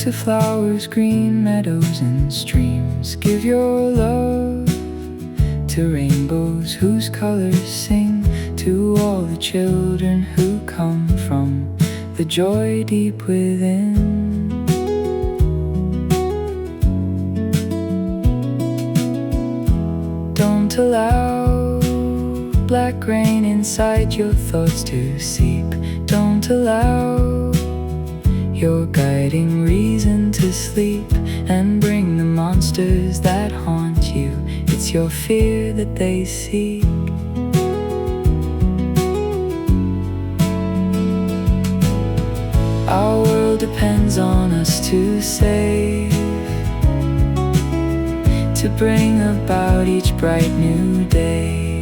to flowers, green meadows and streams. Give your love to rainbows whose colors sing, to all the children who come from the joy deep within. Don't allow black rain inside your thoughts to seep. Don't allow your guiding reason to sleep and bring the monsters that haunt you. It's your fear that they seek. Our world depends on us to save, to bring about each bright new day.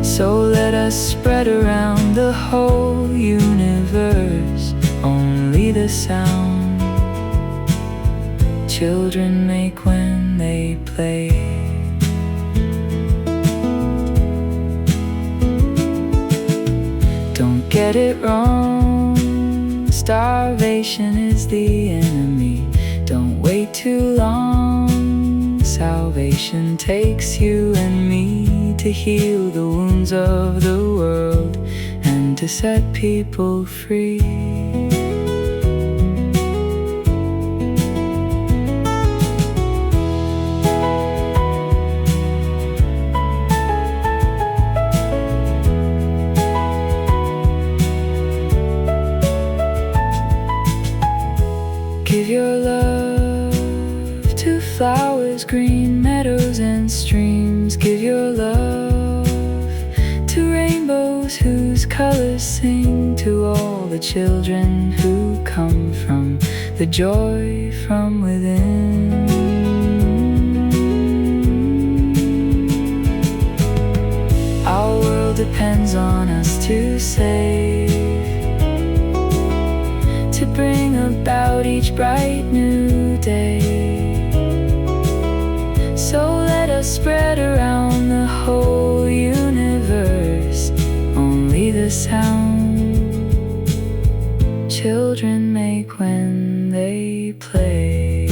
So let us spread around the whole universe only the sound children make when they play. Don't get it wrong, starvation is the enemy. Don't wait too long, salvation takes you and me to heal the wounds of the world and to set people free. Give your love to flowers, green meadows and streams. Give your love to rainbows whose colors sing, to all the children who come from the joy from within. Our world depends on us to save, to bring about each bright new day. So let us spread around the whole universe only the sound children make when they play.